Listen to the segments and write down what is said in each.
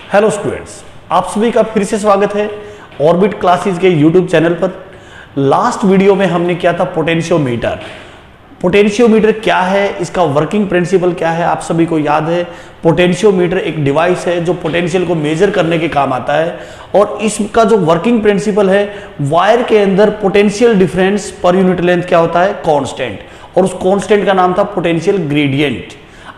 Hello students, आप सभी का फिर से स्वागत है ऑर्बिट क्लासेस के यूट्यूब चैनल पर। लास्ट वीडियो में हमने किया था पोटेंशियोमीटर। पोटेंशियोमीटर क्या है, इसका वर्किंग प्रिंसिपल क्या है, आप सभी को याद है। पोटेंशियोमीटर एक डिवाइस है जो पोटेंशियल को मेजर करने के काम आता है और इसका जो वर्किंग प्रिंसिपल है, वायर के अंदर potential difference per unit length क्या होता है, कांस्टेंट, और उस कांस्टेंट का नाम था पोटेंशियल ग्रेडियंट।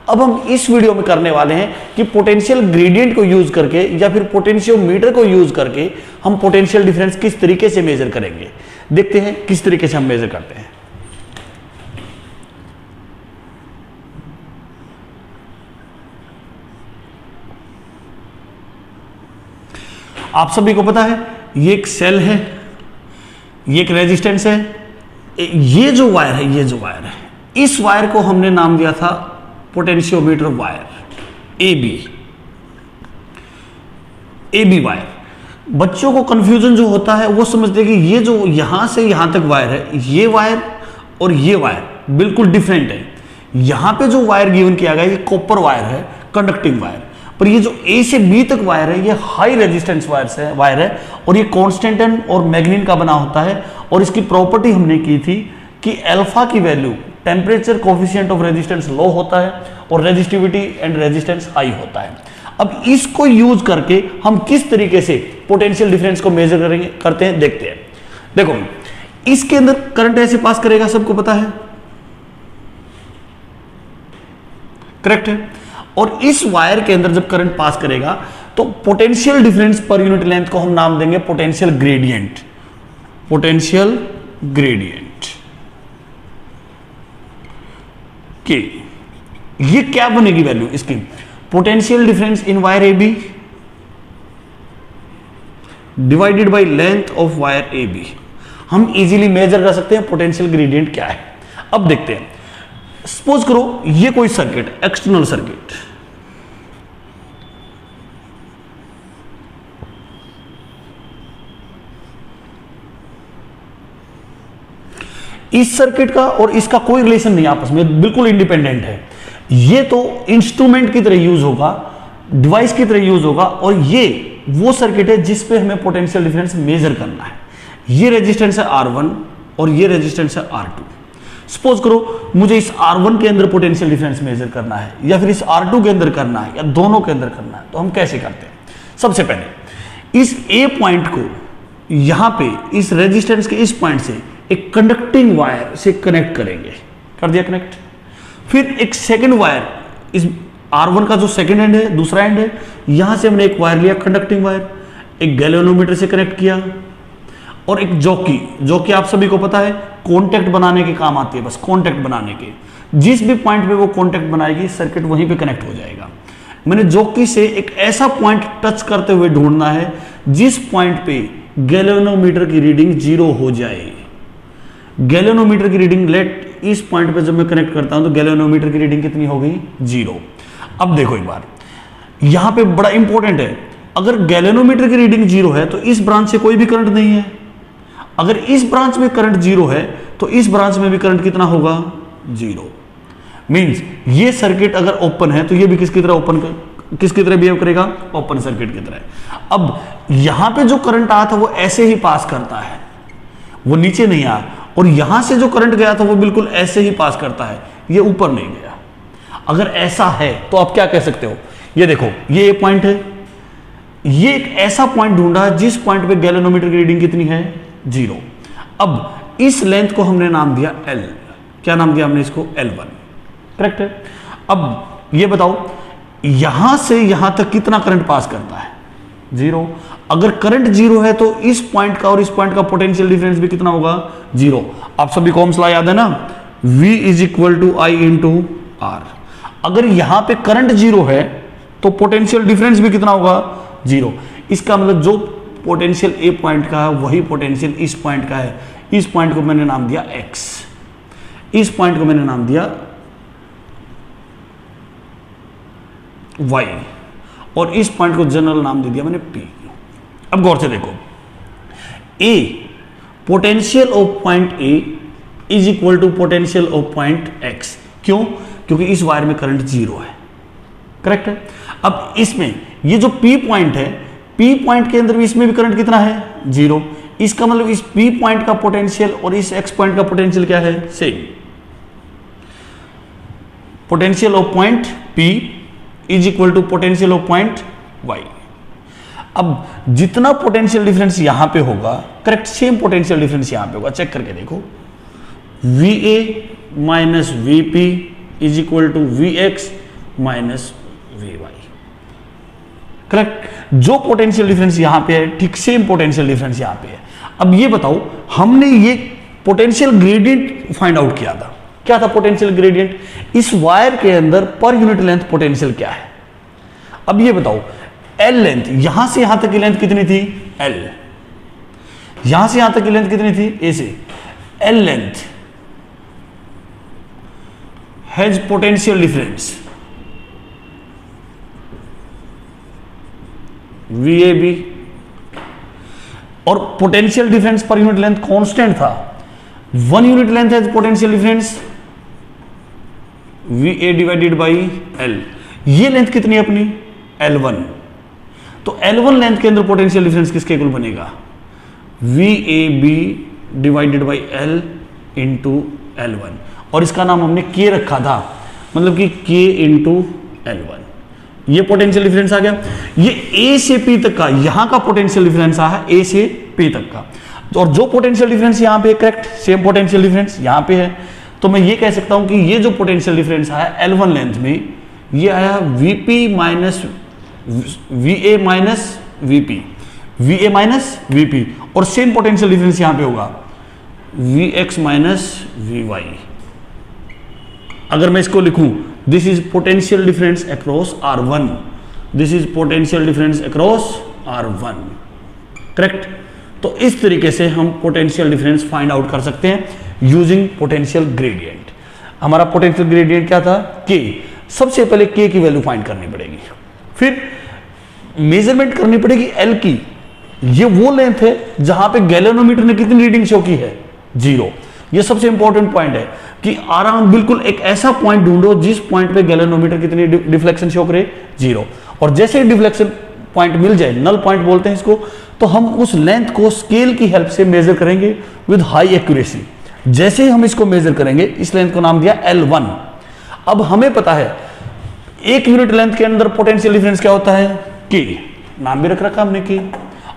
अब हम इस वीडियो में करने वाले हैं कि पोटेंशियल ग्रेडियंट को यूज करके या फिर पोटेंशियोमीटर को यूज करके हम पोटेंशियल डिफरेंस किस तरीके से मेजर करेंगे। देखते हैं किस तरीके से हम मेजर करते हैं। आप सभी को पता है ये एक सेल है, ये एक रेजिस्टेंस है, ये जो वायर है, इस वायर को हमने नाम दिया था पोटेंशियोमीटर वायर, एबी वायर। बच्चों को कंफ्यूजन जो होता है वो समझते हैं कि ये जो यहां से यहां तक वायर है, ये वायर और ये वायर बिल्कुल डिफरेंट है। यहां पे जो वायर गिवन किया गया ये कॉपर वायर है, कंडक्टिंग वायर, पर ये जो ए से बी तक वायर है ये हाई रेजिस्टेंस वायर है और ये कांस्टेंटन और मैग्नीन का बना होता है। और इसकी प्रॉपर्टी हमने की थी कि अल्फा की value temperature coefficient of resistance लो होता है और रेजिस्टिविटी एंड रेजिस्टेंस हाई होता है। अब इसको यूज करके हम किस तरीके से पोटेंशियल डिफरेंस को मेजर करते हैं देखते हैं। देखो, इसके अंदर करंट ऐसे पास करेगा, सबको पता है, करेक्ट है। और इस वायर के अंदर जब करंट पास करेगा तो potential difference per unit length को हम नाम देंगे पोटेंशियल ग्रेडियंट। पोटेंशियल ग्रेडियंट के ये क्या बनेगी वैल्यू इसकी, potential difference in wire A B divided by length of wire A B. हम इजीली मेजर कर सकते हैं पोटेंशियल ग्रेडियंट क्या है। अब देखते हैं, सपोज करो ये कोई सर्किट, एक्सटर्नल सर्किट, इस सर्किट का और इसका कोई रिलेशन नहीं आपस में, बिल्कुल इंडिपेंडेंट है। ये तो इंस्ट्रूमेंट की तरह यूज होगा, डिवाइस की तरह यूज होगा, और ये वो सर्किट है जिस पे हमें पोटेंशियल डिफरेंस मेजर करना है। ये रेजिस्टेंस है R1 और ये रेजिस्टेंस है R2। सपोज करो मुझे इस R1 के अंदर पोटेंशियल डिफरेंस मेजर करना है या फिर इस R2 के अंदर करना है या दोनों के अंदर करना है, तो हम कैसे करते हैं। सबसे पहले इस A पॉइंट को यहां पे इस रेजिस्टेंस के इस पॉइंट से एक कंडक्टिंग वायर से कनेक्ट करेंगे, कर दिया कनेक्ट। फिर एक सेकंड वायर, इस R1 का जो सेकंड एंड है, दूसरा एंड है, यहां से हमने एक वायर लिया कंडक्टिंग वायर, एक गैल्वेनोमीटर से कनेक्ट किया, और एक जॉकी आप सभी को पता है कांटेक्ट बनाने के काम आती है, बस कांटेक्ट बनाने के। जिस भी पॉइंट पे वो कांटेक्ट बनाएगी सर्किट वहीं पे कनेक्ट हो जाएगा। मैंने जॉकी से एक ऐसा पॉइंट टच करते हुए ढूंढना है जिस पॉइंट पे गैल्वेनोमीटर की रीडिंग 0 हो जाए। गैल्वेनोमीटर की रीडिंग लेट इस पॉइंट पे जब मैं कनेक्ट करता हूं तो गैल्वेनोमीटर की रीडिंग कितनी हो गई, 0। अब देखो एक बार, यहां पे बड़ा इंपॉर्टेंट है, अगर गैल्वेनोमीटर की रीडिंग 0 है तो इस ब्रांच से कोई भी करंट नहीं है। अगर इस ब्रांच में करंट 0 है तो इस ब्रांच में भी करंट कितना होगा, 0। मींस ये सर्किट अगर ओपन है तो ये भी किसकी तरह बिहेव करेगा, ओपन सर्किट की तरह। अब यहां पे जो करंट आया था वो ऐसे ही पास करता है, वो नीचे नहीं आया, और यहां से जो करंट गया था वो बिल्कुल ऐसे ही पास करता है, ये ऊपर नहीं गया। अगर ऐसा है तो आप क्या कह सकते हो, ये देखो ये पॉइंट है, ये एक ऐसा पॉइंट ढूंढा है जिस पॉइंट पे गैल्वेनोमीटर की रीडिंग कितनी है, 0। अब इस लेंथ को हमने नाम दिया L। क्या नाम दिया हमने इसको, L1, करेक्ट है। अब ये बताओ यहां से यहां तक कितना करंट पास करता है, 0। अगर करंट 0 है तो इस पॉइंट का और इस पॉइंट का पोटेंशियल डिफरेंस भी कितना होगा, 0। आप सभी को ओम्स लॉ याद है ना, V = I × R। अगर यहां पे करंट 0 है तो पोटेंशियल डिफरेंस भी कितना होगा, 0। इसका मतलब जो पोटेंशियल ए पॉइंट का है वही पोटेंशियल इस पॉइंट का है। इस पॉइंट को मैंने नाम दिया X, इस पॉइंट को मैंने नाम दिया Y, और इस पॉइंट को जनरल नाम दे दिया मैंने P। अब गौर से देखो, A potential of point A = potential of point X। क्यों, क्योंकि इस वायर में करंट 0 है, करेक्ट है। अब इसमें ये जो P पॉइंट है, P पॉइंट के अंदर भी इसमें भी करंट कितना है, 0। इसका मतलब इस P पॉइंट का पोटेंशियल और इस X पॉइंट का पोटेंशियल क्या है, same. Potential of point P is equal to potential of point Y। अब जितना पोटेंशियल डिफरेंस यहां पे होगा, करेक्ट, सेम पोटेंशियल डिफरेंस यहां पे होगा। चेक करके देखो, VA minus VP is equal to VX minus VY। Correct, जो पोटेंशियल डिफरेंस यहां पे है, ठीक सेम पोटेंशियल डिफरेंस यहां पे है। अब ये बताओ, हमने ये पोटेंशियल ग्रेडियंट फाइंड आउट किया था। क्या था पोटेंशियल ग्रेडियंट? इस वायर के अंदर पर यूनिट लेंथ पोटेंशियल क्या है। अब ये बताओ, L लेंथ, यहां से यहां तक की लेंथ कितनी थी, L। यहां से यहां तक की लेंथ कितनी थी, A से। L length has potential difference VAB, और potential difference per unit length constant था। 1 unit length has potential difference VA divided by L। ये लेंथ कितनी है अपनी, L1। तो L1 लेंथ के अंदर पोटेंशियल डिफरेंस किसके इक्वल बनेगा, VAB divided by L into L1, और इसका नाम हमने K रखा था, मतलब कि K इंटू L1। ये पोटेंशियल डिफरेंस आ गया। ये A से P तक का, यहां का पोटेंशियल डिफरेंस आया A से P तक का, और जो पोटेंशियल डिफरेंस यहां पे, करेक्ट, सेम पोटेंशियल डिफरेंस यहां पे है। तो मैं ये कह सकता हूं कि ये जो पोटेंशियल डिफरेंस आया L1 लेंथ में, ये आया VP minus VA minus VP, VA minus VP, और सेम पोटेंशियल डिफरेंस यहां पे होगा VX माइनस VY। अगर मैं इसको लिखूं, this is potential difference across R1, this is potential difference across R1, correct. तो इस तरीके से हम पोटेंशियल डिफरेंस फाइंड आउट कर सकते हैं यूजिंग पोटेंशियल ग्रेडियंट। हमारा पोटेंशियल ग्रेडियंट क्या था, K। सबसे पहले K की वैल्यू फाइंड करनी पड़ेगी, फिर मेजरमेंट करनी पड़ेगी L की। ये वो लेंथ है जहां पे गैल्वेनोमीटर ने कितनी रीडिंग शो की है, 0। ये सबसे इंपॉर्टेंट पॉइंट है कि आराम बिल्कुल एक ऐसा पॉइंट ढूंढो जिस पॉइंट पे गैल्वेनोमीटर कितनी डिफ्लेक्शन शो करे, 0। और जैसे ही डिफ्लेक्शन पॉइंट मिल जाए, नल पॉइंट बोलते हैं इसको, तो हम उस लेंथ को स्केल की हेल्प से मेजर करेंगे विद हाई एक्यूरेसी। जैसे ही हम इसको मेजर करेंगे, इस लेंथ को नाम दिया L1। अब हमें पता है 1 यूनिट लेंथ के अंदर पोटेंशियल डिफरेंस क्या होता है, K, नाम भी रख रखा हमने K।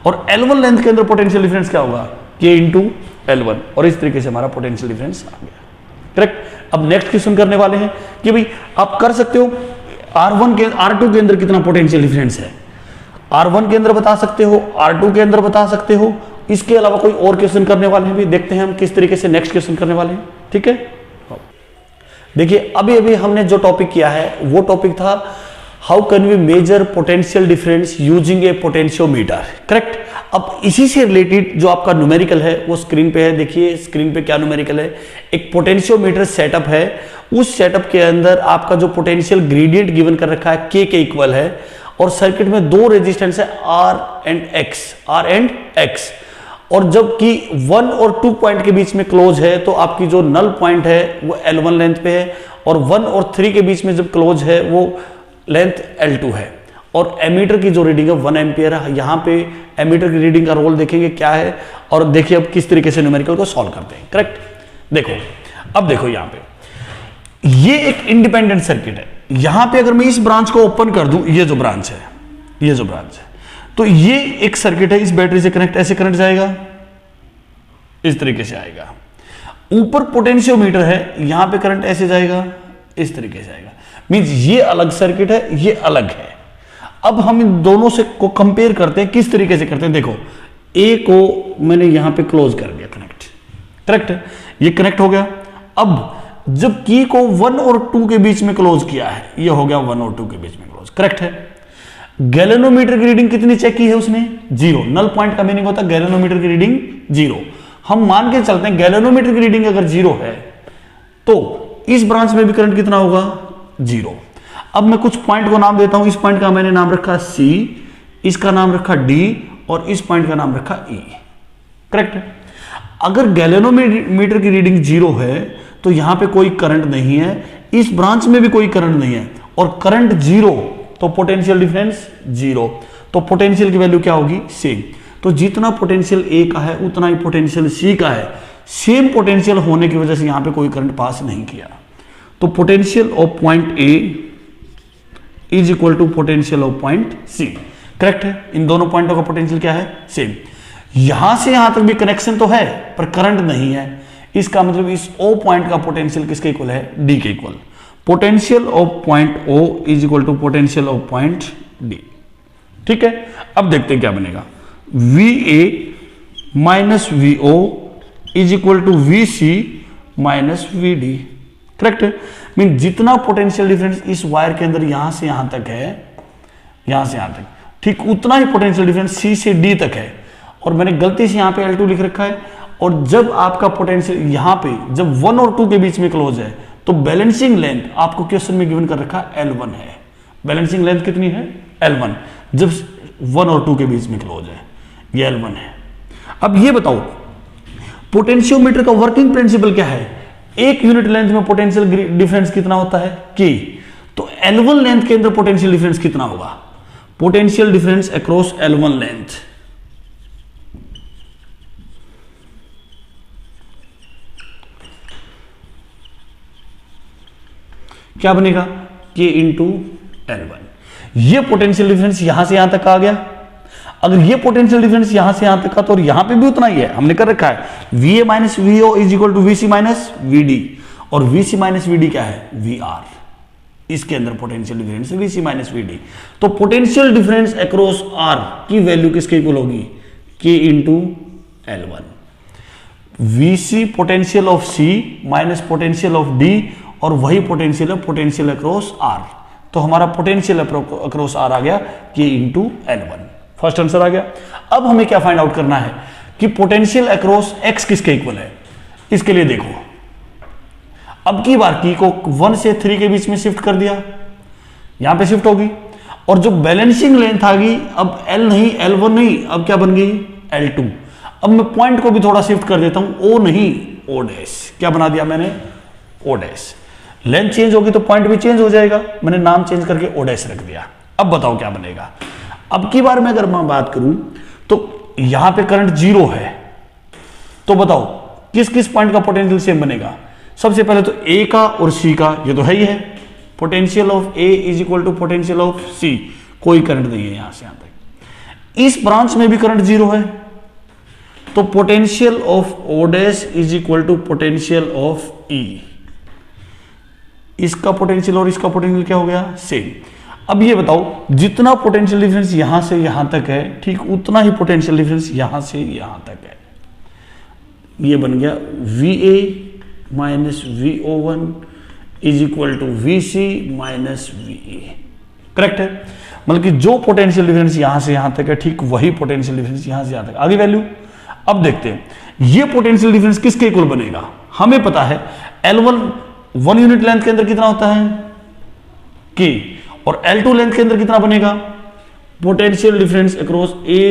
और L1 लेंथ के अंदर पोटेंशियल डिफरेंस क्या होगा, K इंटू L1, और इस तरीके से हमारा पोटेंशियल डिफरेंस आ गया, करेक्ट। अब नेक्स्ट क्वेश्चन करने वाले हैं कि भाई आप कर सकते हो R1 के R2 के अंदर कितना पोटेंशियल डिफरेंस है, R1 के अंदर बता सकते हो, R2 के अंदर बता सकते हो। इसके अलावा कोई और क्वेश्चन करने वाले हैं भी, देखते हैं हम किस तरीके से नेक्स्ट क्वेश्चन करने वाले हैं, ठीक है। देखिए अभी अभी हमने जो टॉपिक किया है वो टॉपिक था how can we measure potential difference using a potentiometer, correct. अब इसी से रिलेटेड जो आपका न्यूमेरिकल है वो स्क्रीन पे है, देखिए स्क्रीन पे क्या न्यूमेरिकल है। एक पोटेंशियोमीटर सेटअप है, उस सेटअप के अंदर आपका जो पोटेंशियल ग्रेडियंट गिवन कर रखा है K के इक्वल है, और सर्किट में 2 रेजिस्टेंस है R एंड X, और जबकि 1 और 2 पॉइंट के बीच में क्लोज है, तो आपकी जो नल पॉइंट है वो L1 लेंथ पे है, और 1 और 3 के बीच में जब क्लोज है वो लेंथ L2 है। और एमीटर की जो रीडिंग है 1 एम्पियर है। यहाँ पे एमीटर की रीडिंग का रोल देखेंगे क्या है, और देखिए अब किस तरीके से न्यूमेरिकल को सॉल्व करते हैं, करेक्ट। देखो अब देखो यहाँ पे ये एक इंडिपेंडेंट सर्किट है। यहाँ पे अगर मैं इस ब्रांच को ओपन कर दूं, ये जो ब्रांच है, ये जो ब्रांच है, तो ये एक सर्किट है, इस बैटरी से कनेक्ट, ऐसे करंट जाएगा, इस तरीके से आएगा। ऊपर पोटेंशियोमीटर है, यहां पे करंट ऐसे जाएगा, इस तरीके से आएगा। मींस ये अलग सर्किट है, ये अलग है। अब हम इन दोनों से को कंपेयर करते हैं, किस तरीके से करते हैं। देखो ए को मैंने यहां पे क्लोज कर दिया, कनेक्ट, करेक्ट, ये कनेक्ट हो गया। अब जब की को 1 और 2 के बीच में क्लोज किया है, ये हो गया 1 और 2 के बीच में क्लोज, करेक्ट है। गैल्वेनोमीटर की रीडिंग कितनी चेक की है उसने, 0। नल पॉइंट का मीनिंग होता है गैल्वेनोमीटर की रीडिंग 0। हम मान के चलते हैं गैल्वेनोमीटर की रीडिंग अगर 0 है तो इस ब्रांच में भी करंट कितना होगा, 0। अब मैं कुछ पॉइंट को नाम देता हूं। इस पॉइंट का मैंने नाम रखा C, इसका नाम रखा D, और इस पॉइंट का नाम रखा E, करेक्ट। अगर गैल्वेनोमीटर की रीडिंग 0 है तो यहां पे कोई करंट नहीं है, इस ब्रांच में भी कोई करंट नहीं है, और करंट 0, तो पोटेंशियल डिफरेंस 0, तो पोटेंशियल की वैल्यू क्या होगी, सेम। तो जितना पोटेंशियल ए का है उतना ही पोटेंशियल सी का है। सेम पोटेंशियल होने की वजह से यहां पे कोई करंट पास नहीं किया। तो potential of point A is equal to potential of point C. Correct है, इन दोनों पॉइंटों का पोटेंशियल क्या है, सेम। यहां से यहां तक भी कनेक्शन तो है पर करंट नहीं है, इसका मतलब इस ओ पॉइंट का पोटेंशियल किसके इक्वल है, डी के equal. Potential of point O is equal to potential of point D. ठीक है, अब देखते हैं क्या बनेगा। V A minus V O is equal to V C minus V D. Correct है, मीन जितना पोटेंशियल डिफरेंस इस वायर के अंदर यहां से यहां तक है, यहां से यहां तक, ठीक उतना ही पोटेंशियल डिफरेंस सी से डी तक है। और मैंने गलती से यहां पे L2 लिख रखा है, और जब आपका पोटेंशियल यहां पे जब 1 और 2 के बीच में क्लोज है तो बैलेंसिंग लेंथ आपको क्वेश्चन में गिवन कर रखा है L1 है। बैलेंसिंग लेंथ कितनी है, L1, जब 1 और 2 के बीच में क्लोज है, ये L1 है। अब ये बताओ पोटेंशियोमीटर का वर्किंग प्रिंसिपल क्या है, एक यूनिट लेंथ में पोटेंशियल डिफरेंस कितना होता है, K। तो L1 लेंथ के अंदर पोटेंशियल डिफरेंस कितना होगा, potential difference across L1 length, क्या बनेगा, K इंटू L1। ये पोटेंशियल डिफरेंस यहां से यहां तक आ गया। अगर ये पोटेंशियल डिफरेंस यहां से यहां तक का, तो यहां पे भी उतना ही है, हमने कर रखा है V A minus V O is equal to V C minus V D. और V C minus V D क्या है, वी आर। इसके अंदर potential difference V C minus V D. तो पोटेंशियल डिफरेंस अक्रॉस आर की value किसके equal होगी, K into L1। V C potential of C minus potential of D, और वही पोटेंशियल है पोटेंशियल अक्रॉस आर। तो हमारा पोटेंशियल अक्रॉस आर आ गया के इंटू L1। फर्स्ट आंसर आ गया। अब हमें क्या फाइंड आउट करना है कि पोटेंशियल अक्रॉस एक्स किसके इक्वल है। इसके लिए देखो, अब की बार की को 1 से 3 के बीच में शिफ्ट कर दिया, यहां पे शिफ्ट होगी, और जो बैलेंसिंग लेंथ आ गई, अब L नहीं L1 नहीं, अब क्या बन गई, L2। अब मैं पॉइंट को भी थोड़ा शिफ्ट कर देता हूं, O नहीं O डैश। क्या बना दिया मैंने, O डैश। लेंथ चेंज होगी तो पॉइंट भी चेंज हो जाएगा, मैंने नाम चेंज करके O डैश रख दिया। अब बताओ क्या बनेगा। अब की बार में अगर मैं बात करूं तो यहां पे करंट 0 है, तो बताओ किस किस पॉइंट का पोटेंशियल सेम बनेगा। सबसे पहले तो A का और C का, ये तो है ही है, potential of A is equal to potential of C। कोई करंट नहीं है यहां से यहां तक। इस ब्रांच में भी करंट 0 है, तो potential of O dash is equal to potential of E। इसका पोटेंशियल और इसका पोटेंशियल क्या हो गया, सेम। अब ये बताओ जितना पोटेंशियल डिफरेंस यहां से यहां तक है, ठीक उतना ही पोटेंशियल डिफरेंस यहां से यहां तक है। ये बन गया VA minus VO1 is equal to VC minus VA। Correct है, मतलब कि जो पोटेंशियल डिफरेंस यहां से यहां तक है, ठीक वही पोटेंशियल डिफरेंस यहां से यहां तक। आगे वैल्यू अब देखते हैं, ये पोटेंशियल डिफरेंस किसके इक्वल बनेगा। हमें पता है L1 1 यूनिट लेंथ के अंदर कितना होता है, K, और L2 लेंथ के अंदर कितना बनेगा, potential difference across A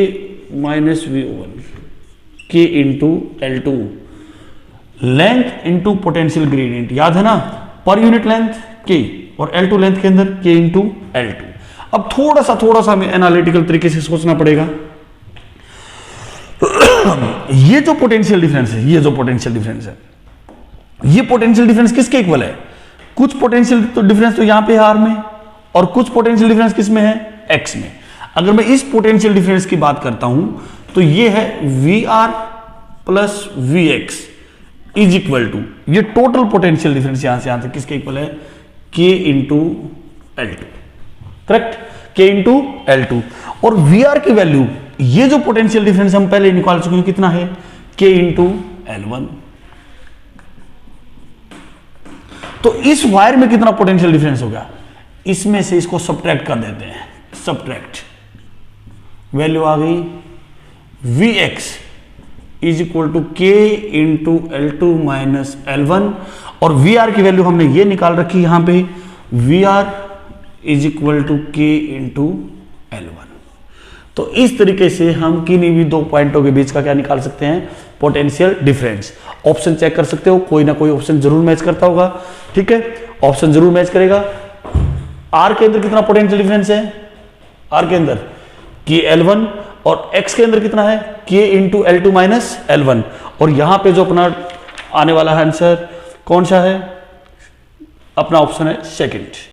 minus VO1, K into L2। Length into potential gradient, याद है ना, पर यूनिट लेंथ K, और L2 लेंथ के अंदर K इंटू L2। अब थोड़ा सा हमें एनालिटिकल तरीके से सोचना पड़ेगा। ये जो पोटेंशियल डिफरेंस है, ये जो पोटेंशियल डिफरेंस है, ये पोटेंशियल डिफरेंस किसके इक्वल है। कुछ पोटेंशियल डिफरेंस तो यहां पे है R में, और कुछ पोटेंशियल डिफरेंस किस में है, X में। अगर मैं इस पोटेंशियल डिफरेंस की बात करता हूं तो ये है VR plus VX is equal to, ये टोटल पोटेंशियल डिफरेंस यहां से यहां तक किसके इक्वल है, K into L2। Correct, K into L2। और VR की वैल्यू, ये जो पोटेंशियल डिफरेंस हम पहले निकाल चुके हैं, कितना है, K इंटू L1। तो इस वायर में कितना पोटेंशियल डिफरेंस होगा, इसमें से इसको सब्ट्रैक्ट कर देते हैं, सब्ट्रैक्ट, वैल्यू आ गई Vx is equal to K into L2 minus L1। और VR की वैल्यू हमने ये निकाल रखी यहां पे, VR is equal to K into L1। तो इस तरीके से हम किन्हीं भी दो पॉइंटों के बीच का क्या निकाल सकते हैं, पोटेंशियल डिफरेंस। ऑप्शन चेक कर सकते हो, कोई ना कोई ऑप्शन जरूर मैच करता होगा, ठीक है, ऑप्शन जरूर मैच करेगा। आर के अंदर कितना पोटेंशियल डिफरेंस है, आर के अंदर के L1, और x के अंदर कितना है k into L2 minus L1। और यहां पे जो अपना आने वाला है आंसर कौन सा है, अपना ऑप्शन है सेकंड।